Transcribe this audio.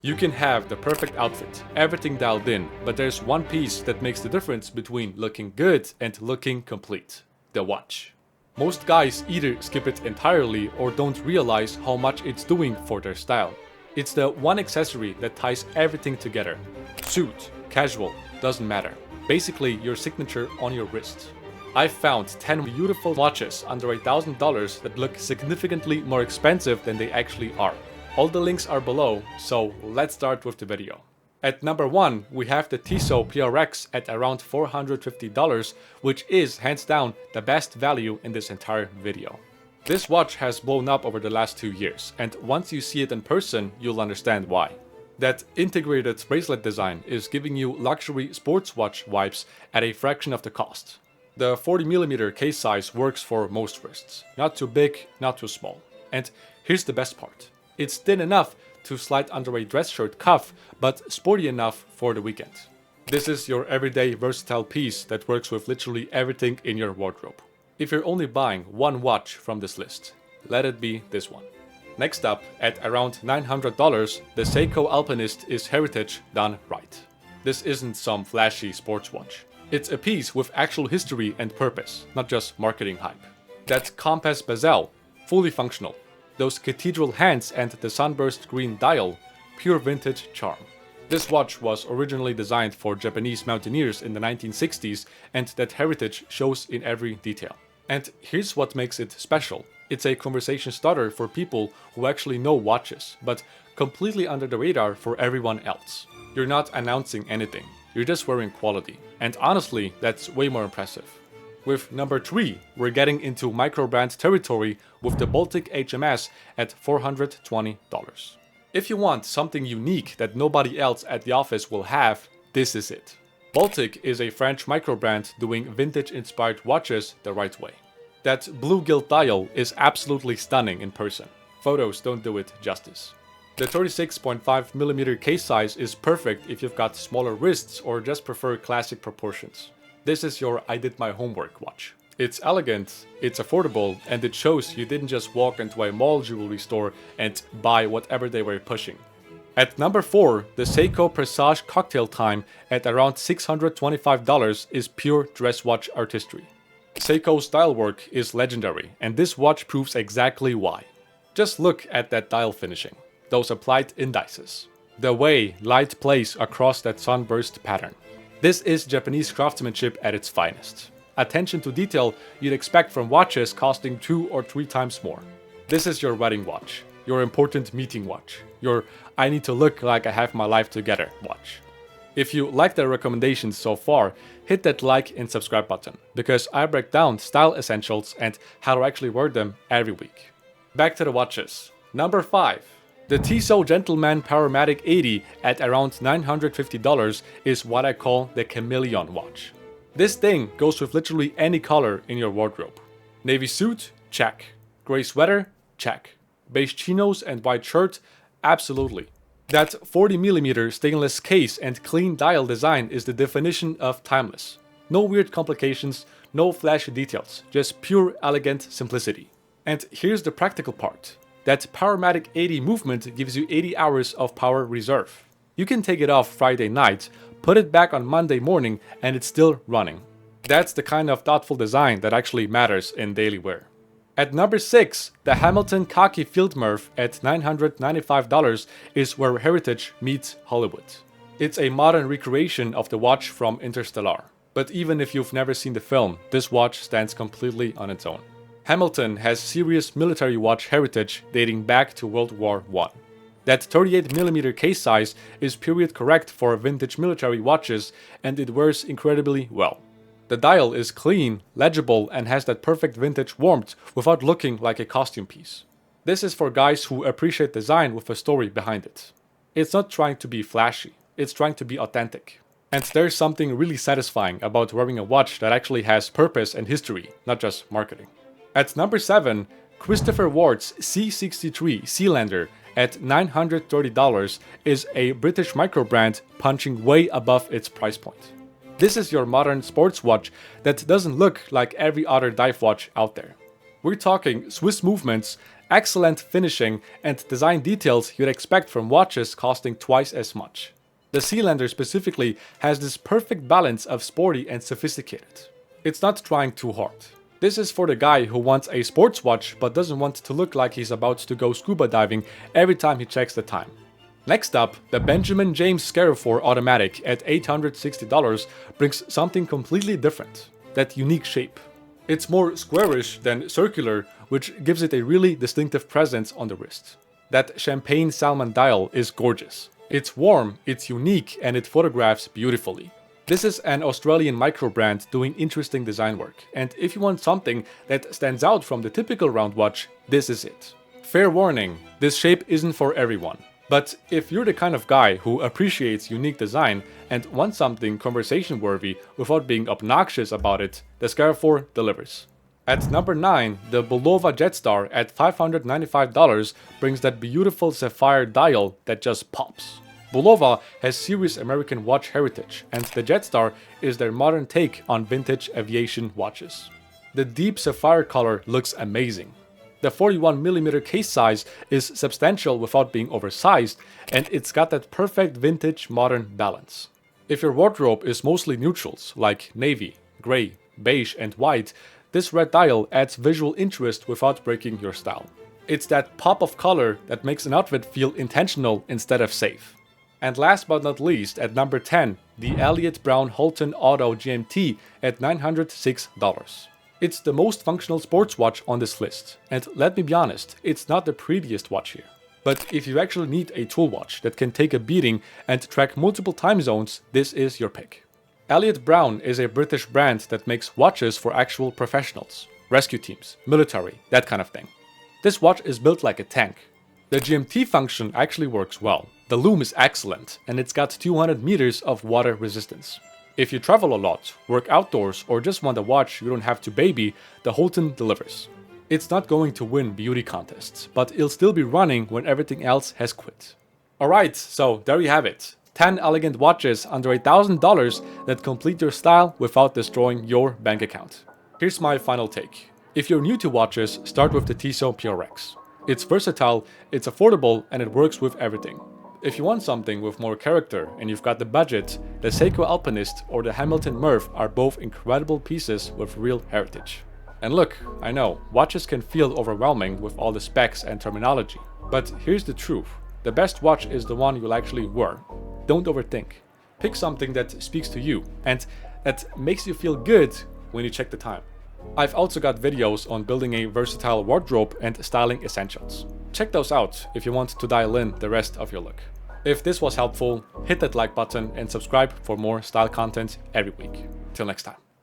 You can have the perfect outfit, everything dialed in, but there's one piece that makes the difference between looking good and looking complete: the watch. Most guys either skip it entirely or don't realize how much it's doing for their style. It's the one accessory that ties everything together. Suit, casual, doesn't matter. Basically your signature on your wrist. I've found 10 beautiful watches under $1,000 that look significantly more expensive than they actually are. All the links are below, so let's start with the video. At number 1, we have the Tissot PRX at around $450, which is hands down the best value in this entire video. This watch has blown up over the last 2 years, and once you see it in person, you'll understand why. That integrated bracelet design is giving you luxury sports watch vibes at a fraction of the cost. The 40mm case size works for most wrists. Not too big, not too small. And here's the best part. It's thin enough to slide under a dress shirt cuff, but sporty enough for the weekend. This is your everyday versatile piece that works with literally everything in your wardrobe. If you're only buying one watch from this list, let it be this one. Next up, at around $900, the Seiko Alpinist is heritage done right. This isn't some flashy sports watch. It's a piece with actual history and purpose, not just marketing hype. That compass bezel, fully functional. Those cathedral hands and the sunburst green dial, pure vintage charm. This watch was originally designed for Japanese mountaineers in the 1960s, and that heritage shows in every detail. And here's what makes it special. It's a conversation starter for people who actually know watches, but completely under the radar for everyone else. You're not announcing anything, you're just wearing quality. And honestly, that's way more impressive. With number 3, we're getting into micro-brand territory with the Baltic HMS at $420. If you want something unique that nobody else at the office will have, this is it. Baltic is a French micro-brand doing vintage-inspired watches the right way. That blue gilt dial is absolutely stunning in person. Photos don't do it justice. The 36.5mm case size is perfect if you've got smaller wrists or just prefer classic proportions. This is your I did my homework watch. It's elegant, it's affordable, and it shows you didn't just walk into a mall jewelry store and buy whatever they were pushing. At number 4, the Seiko Presage Cocktail Time at around $625 is pure dress watch artistry. Seiko's style work is legendary, and this watch proves exactly why. Just look at that dial finishing, those applied indices, the way light plays across that sunburst pattern. This is Japanese craftsmanship at its finest. Attention to detail you'd expect from watches costing 2 or 3 times more. This is your wedding watch, your important meeting watch, your I need to look like I have my life together watch. If you like the recommendations so far, hit that like and subscribe button, because I break down style essentials and how to actually wear them every week. Back to the watches. Number 5. The Tissot Gentleman Powermatic 80 at around $950 is what I call the chameleon watch. This thing goes with literally any color in your wardrobe. Navy suit? Check. Gray sweater? Check. Beige chinos and white shirt? Absolutely. That 40mm stainless case and clean dial design is the definition of timeless. No weird complications, no flashy details, just pure elegant simplicity. And here's the practical part. That Powermatic 80 movement gives you 80 hours of power reserve. You can take it off Friday night, put it back on Monday morning, and it's still running. That's the kind of thoughtful design that actually matters in daily wear. At number 6, the Hamilton Khaki Field Murph at $995 is where heritage meets Hollywood. It's a modern recreation of the watch from Interstellar. But even if you've never seen the film, this watch stands completely on its own. Hamilton has serious military watch heritage dating back to World War I. That 38mm case size is period correct for vintage military watches, and it wears incredibly well. The dial is clean, legible, and has that perfect vintage warmth without looking like a costume piece. This is for guys who appreciate design with a story behind it. It's not trying to be flashy, it's trying to be authentic. And there's something really satisfying about wearing a watch that actually has purpose and history, not just marketing. At number 7, Christopher Ward's C63 Sealander at $930 is a British micro-brand punching way above its price point. This is your modern sports watch that doesn't look like every other dive watch out there. We're talking Swiss movements, excellent finishing, and design details you'd expect from watches costing twice as much. The Sealander specifically has this perfect balance of sporty and sophisticated. It's not trying too hard. This is for the guy who wants a sports watch but doesn't want to look like he's about to go scuba diving every time he checks the time. Next up, the Benjamin James Scarafor Automatic at $860 brings something completely different, that unique shape. It's more squarish than circular, which gives it a really distinctive presence on the wrist. That champagne salmon dial is gorgeous. It's warm, it's unique, and it photographs beautifully. This is an Australian micro brand doing interesting design work, and if you want something that stands out from the typical round watch, this is it. Fair warning, this shape isn't for everyone. But if you're the kind of guy who appreciates unique design and wants something conversation-worthy without being obnoxious about it, the Scarafor delivers. At number 9, the Bulova Jetstar at $595 brings that beautiful sapphire dial that just pops. Bulova has serious American watch heritage, and the Jetstar is their modern take on vintage aviation watches. The deep sapphire color looks amazing. The 41mm case size is substantial without being oversized, and it's got that perfect vintage modern balance. If your wardrobe is mostly neutrals like navy, gray, beige and white, this red dial adds visual interest without breaking your style. It's that pop of color that makes an outfit feel intentional instead of safe. And last but not least, at number 10, the Elliott Brown Holton Auto GMT at $906. It's the most functional sports watch on this list, and let me be honest, it's not the prettiest watch here. But if you actually need a tool watch that can take a beating and track multiple time zones, this is your pick. Elliott Brown is a British brand that makes watches for actual professionals, rescue teams, military, that kind of thing. This watch is built like a tank. The GMT function actually works well. The loom is excellent, and it's got 200 meters of water resistance. If you travel a lot, work outdoors, or just want a watch you don't have to baby, the Holton delivers. It's not going to win beauty contests, but it'll still be running when everything else has quit. Alright, so there you have it. 10 elegant watches under $1,000 that complete your style without destroying your bank account. Here's my final take. If you're new to watches, start with the Tissot PRX. It's versatile, it's affordable, and it works with everything. If you want something with more character and you've got the budget, the Seiko Alpinist or the Hamilton Murph are both incredible pieces with real heritage. And look, I know, watches can feel overwhelming with all the specs and terminology. But here's the truth. The best watch is the one you'll actually wear. Don't overthink. Pick something that speaks to you and that makes you feel good when you check the time. I've also got videos on building a versatile wardrobe and styling essentials. Check those out if you want to dial in the rest of your look. If this was helpful, hit that like button and subscribe for more style content every week. Till next time.